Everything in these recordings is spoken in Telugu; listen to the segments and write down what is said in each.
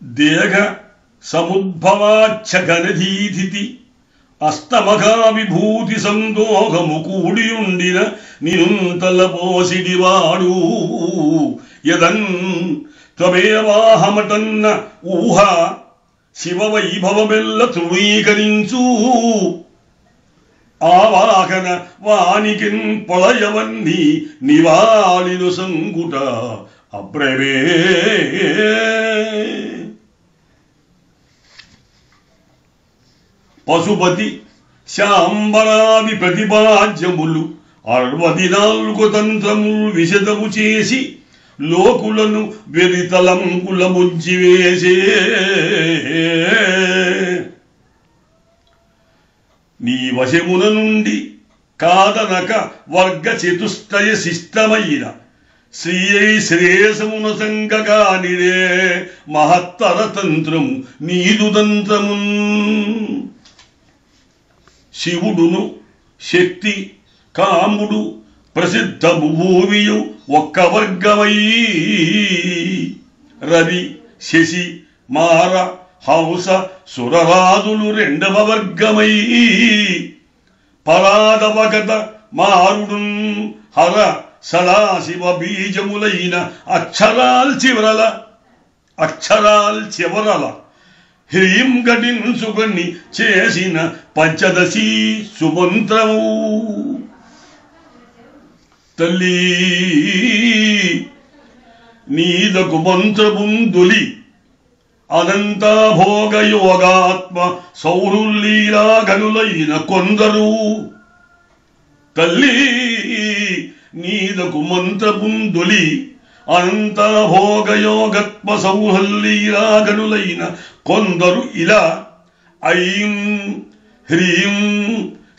దేహ సముద్భవాచ్ఛ ఘనధీధితి అస్తమఘా విభూతి సందోహము కూడియుండిన నినుంతలపోసిడివాడు యదన్ త్వమేవాహమటన్న ఊహ శివవైభవమెల్ల తృణీకరించు ఆవాహన వానికిన్ పొళయవన్నీ నివాళిను సంగుట అబ్రవే. పశుపతి శాంబరాది ప్రతిపాద్యములు 64 తంత్రములు విశదము చేసి లోకులను వెరితలంకుల ముంచివేసే. నీ వశమున నుండి కాదనక వర్గ చతుష్టయ శిష్టమైన శ్రీయై శ్రేయసమున సంగగా నిడే మహత్తర తంత్రము నీదు తంత్రము. శివుడును శక్తి కాముడు ప్రసిద్ధ భూమియు ఒక్క వర్గమై రవి శశి మార హంస సురరాదులు రెండవ వర్గమై పరాదవగత మారుడు హర సదాశివ బీజములైన అక్షరాల్ చివరల హ్రీం ఘటించుకొని చేసిన పంచదశి సుమంత్రము. తల్లి నీదకు మంత్రబుందులి అనంతభోగ యోగాత్మ సౌరుల్లీలా గనులైన కొందరు. తల్లి నీదకు మంత్రబుందులి అనంతభోగయోగత్మ సౌహల్లీలా గనులైన కొందరు ఇలా ఐం హ్రీం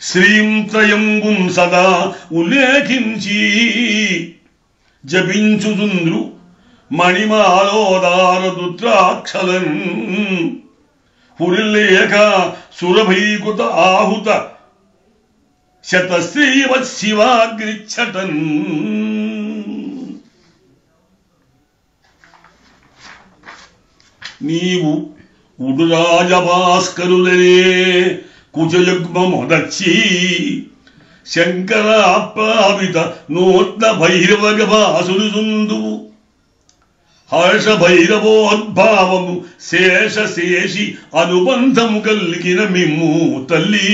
శ్రీం త్రయంబుం సదా ఉల్లేఖించి జపించుచుంద్రు మణిమాలోదార దుద్రాక్షలన్ పురిలేఖ సురభీకృత ఆహుత శతశ్రీవత్ శివాగ్నిచ్చటన్. నీవు ఉడురాజభాస్కరులనే కుచయుగ్మొదచ్చి శంకరాప్లావిత నూత్న భైరవగభాసురుందువు హర్ష భైరవోద్భావము శేషశేషి అనుబంధము కలిగిన మిమ్ము. తల్లి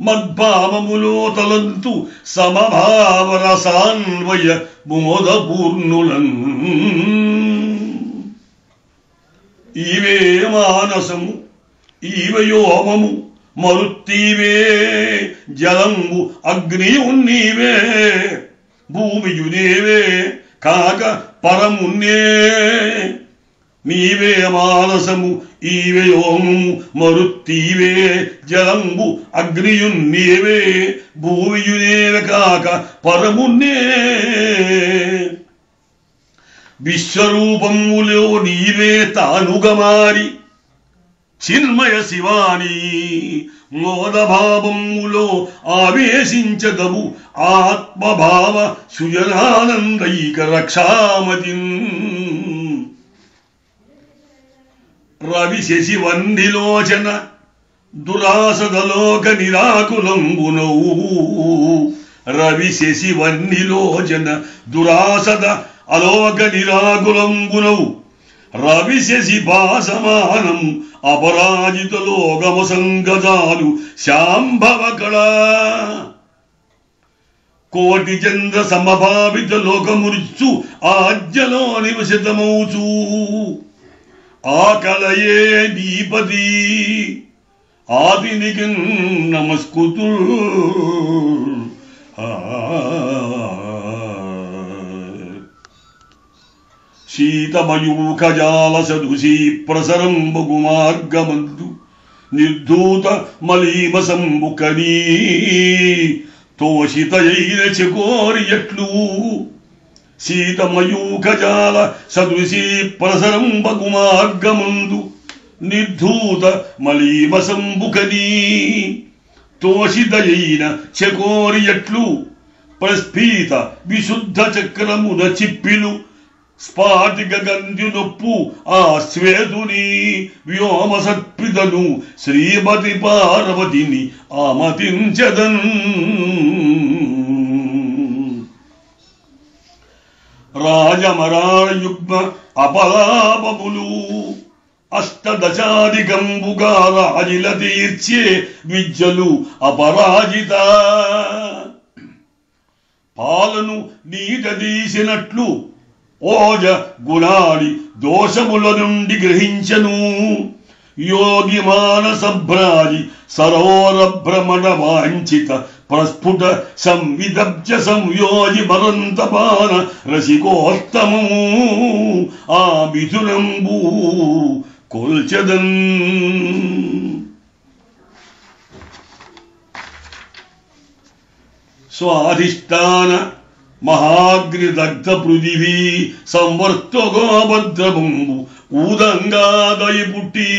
మద్భావములో తలంతు సమభావరసాన్వయ మోదపూర్ణులన్. ఈవే మానసము ఈవయోమము మరుత్తీవే జలంబు అగ్నియున్నీవే భూమియునేవే కాక పరమున్నే. నీవే మానసము ఈవయోమము మరుత్తీవే జలంబు అగ్నియున్నీవే భూమియునేవే కాక పరమున్నే. విశ్వరూపములో నీవే తానుగమారి చిన్మయ శివాని మోదభావములో ఆవేశించదవు ఆత్మభావ సుజనానందైక రక్షామతి. రవి శశి వందిలోచన దురాసదలోక నిరాకులంబునవు. రవి శశి వందిలోచన దురాసద అలోక నిరాకులంబునవు. రవి శశి భాసమానం అపరాజిత లోకమ సంగజాలు శాంభవ కళ. కోటి చంద్ర సమభావిత లోకముర్చు ఆజ్యలో నివసితమౌచు. ఆ కళయే నీపతి ఆదినికి నమస్కృతు. శీతమయూఖజాల సదృశీ ప్రసరంబగు మార్గమందు నిర్ధూత మలీమ సంబుకనీ తోషితయైన చకోరి ఎట్లు. శీతమయూఖజాల సదృశీ ప్రసరంబగు మార్గమందు నిర్ధూత మలీమ సంబుకనీ తోషితయైన చకోరి ఎట్లు. ప్రస్ఫీత విశుద్ధ చక్రమున చిప్పిలు స్ఫాటిక గంధి నొప్పు ఆ శ్వేతుని వ్యోమ సత్పితను శ్రీమతి పార్వతిని ఆమతించదన్. రాజమరాళయుగ్మ అపలాపములు అష్టదశాధికంబుగా రాజిల తీర్చే విద్యలు అపరాజిత. పాలను నీట తీసినట్లు ఓజ గుణాడి దోషముల నుండి గ్రహించను. యోగి మానసభ్రాజి సరోర భ్రమణ వాంఛిత ప్రస్ఫుట సంవిదబ్జ సంయోజి మరంతపాన రసికోత్తమము ఆ మిథునంబు కొల్చెదన్. స్వాధిష్టాన మహాగ్నిదగ్ధ పృథివీ సంవర్తగోభద్రబంబు ఊదంగాదయి పుట్టి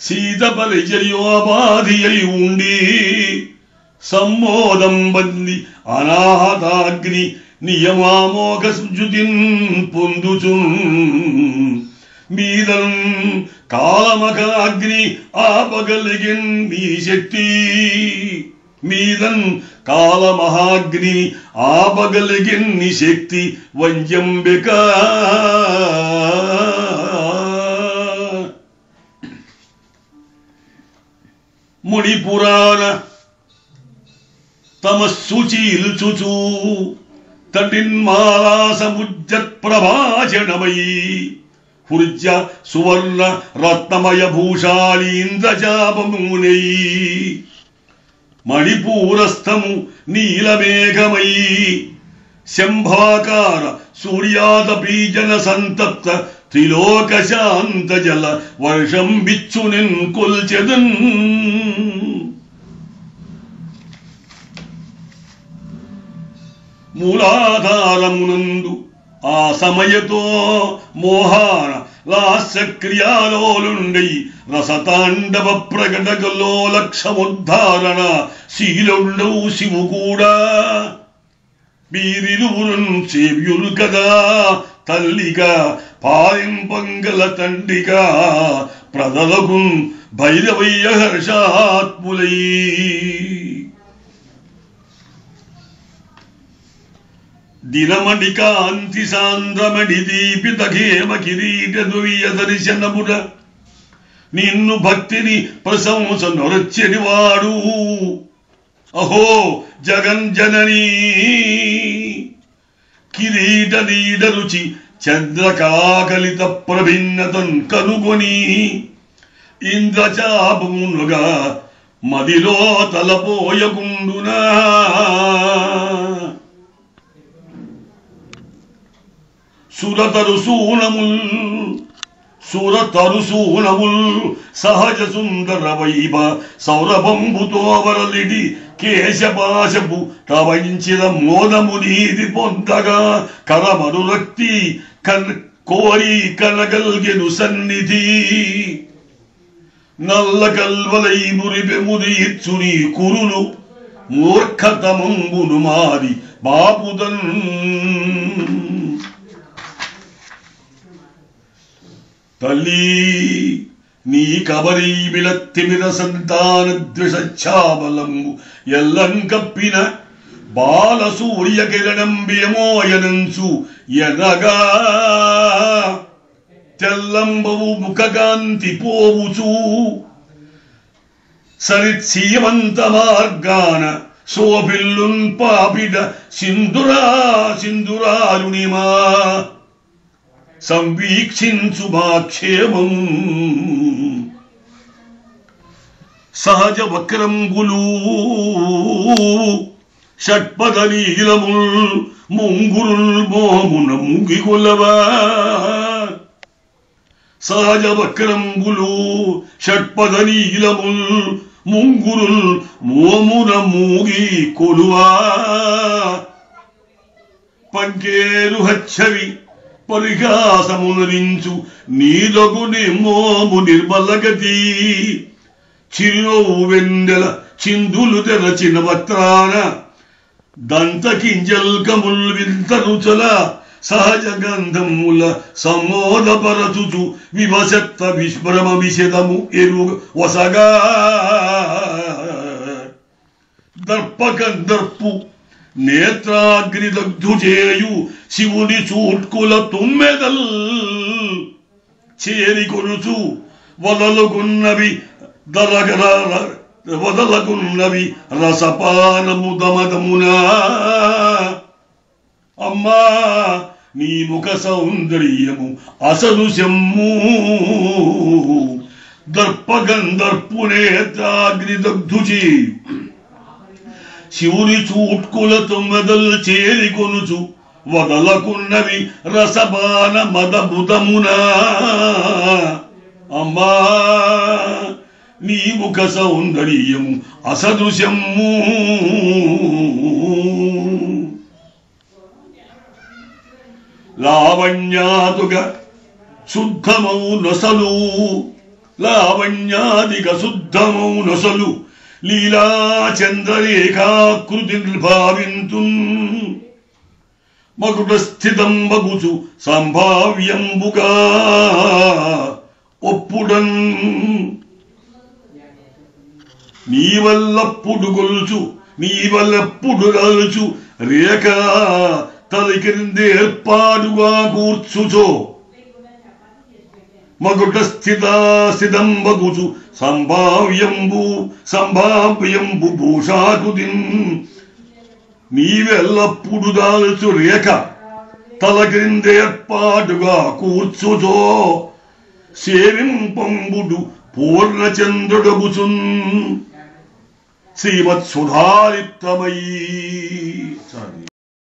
సీత పరిచర్యోపాధి అయి ఉండి సమ్మోదం బంది అనాహతాగ్ని నియమామోఘ శుచితిన్ పొందుచున్. మీదన్ కాలమకాగ్ని ఆపగలిగిన్ నీ శక్తి. మీదన్ కాలమహాగ్ని ఆపగలిగిన్ నీ శక్తి వంజంబిక. మునిపురాణ తమస్సు చీల్చుచూ తటిన్మాలా సముజ్జత్ ప్రభాషణమయీ హృజ్య సువర్ణ రత్నమయ భూషాళీంద్రచాపమునై మణిపూరస్థము నీలమేఘమై శంభాకార సూర్యాదపీజన సంతప్త త్రిలోక శాంత జల వర్షం బిచ్చునిన్ కొల్చెదన్. మూలాధారమునందు ఆ సమయతో మోహాన లాస్యక్రియాలోలుండై రసతాండవ ప్రకటకలో లక్షముద్ధారణ శీలుండవు శివు కూడా. వీరిరువురున్ సేవ్యులు కదా తల్లిగా పాలింపంగల తండ్రిగా ప్రదలకున్ భైరవయ్య హర్షాత్ములై. దినమణి కాంతి సాంద్రమణి దీపిత ఖేమ కిరీట దుర్య దర్శనముడ నిన్ను భక్తిని ప్రశంస నొరచెడివాడు. అహో జగంజననీ కిరీట నీడ రుచి చంద్రకాకలిత ప్రభిన్నతన్ కనుగొని ఇంద్రచాపమునుగా మదిలో తలపోయకుండునా. సురతరుసూనముల్ సహజ సుందర వైభ సౌరభంబుతో వరలిడి కేశపాశపు తవంచిన మోదము నీది పొందగా కరమరురక్తి కోరి కనగల్గెను సన్నిధి. నల్ల కల్వలై మురిపెముది ఇచ్చుని కురులు మూర్ఖతమంబును మారి బాపుదన్. తల్లి నీ కబరీ విలత్తిమిర సంతాన ద్విషచ్ఛాబలంబు ఎల్లం కప్పిన బాల సూర్య కిరణం బియమోయనంచు ఎనగా తెల్లంబవు ముఖకాంతి పోవుచూ సరిత్సీమంత మార్గాన శోభిల్లున్ పాపిడ సింధురాలునిమా సంవీక్షించు మాక్షేమం. సహజ వక్రంబులు షట్పద నీలముల్ ముంగురుల్ మోమున ముంగికొలవా. సహజ వక్రంబులు షట్పద నీలముల్ ముంగురుల్ మోమున మూగి కొలువా. పంకేరు హచ్చవి పరిహాసమునరించు నీలగుని మోము నిర్మలగతి. చిరునవ్వు వెన్నెల చిందులు తెరచిన వత్రాన దంతకింజల్కముల్ వింత రుచల సహజ గంధముల సమోదపరచుచు వివసత్త విస్మరమ విషదము ఎరుగు వసగా దర్పకందర్పు నేత్రాగ్నిదగ్ధు చేయు శివుని చూట్కుల తుమ్మెదల్ చేరికొనుచు వదలుకున్నవి వదలకున్నవి రసపానము దమదమునా. అమ్మా నీ ముఖ సౌందర్యము అసదృశ్యము దర్పగంధర్పు నేత్రాగ్నిదగ్ధు చేయు శివుని చూట్కుల తుమ్మెదల్ చేరికొనుచు వదలకున్నవి రసపాన మదబుదమునా. అమ్మా నీ ముఖ సౌందర్యము అసదృశ్యము. లావణ్యాదుగ శుద్ధమౌ నొసలు లావణ్యాదిగ శుద్ధమౌ నొసలు లీలా చంద్రరేఖాకృతి భావింతు మకుట స్థితం బగుచు సంభావ్యంబుగా ఒప్పుడన్ నీవల్లప్పుడు గొలుచు నీవల్లప్పుడు గలుచు రేఖ తలకిందేర్పాటుగా కూర్చుచో మకుట స్థితం బగుచు సంభావ్యంబు భూషాకృతి నీవెల్లప్పుడు దాల్చు రేఖ తలకిందేర్పాటుగా కూర్చుచో సేవింపంబుడు పూర్ణచంద్రుడగుచున్ శ్రీమత్సుధాలిప్తమయీ.